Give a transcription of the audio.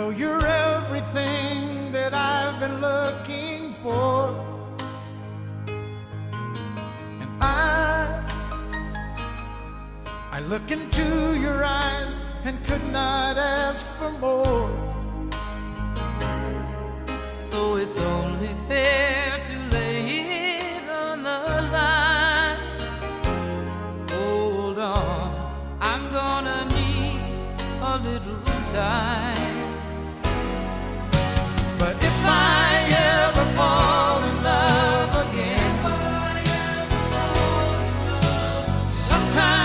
know you're everything that I've been looking for, and I look into your eyes and could not ask for more. So it's only fair to lay it on the line. Hold on, I'm gonna need a little time.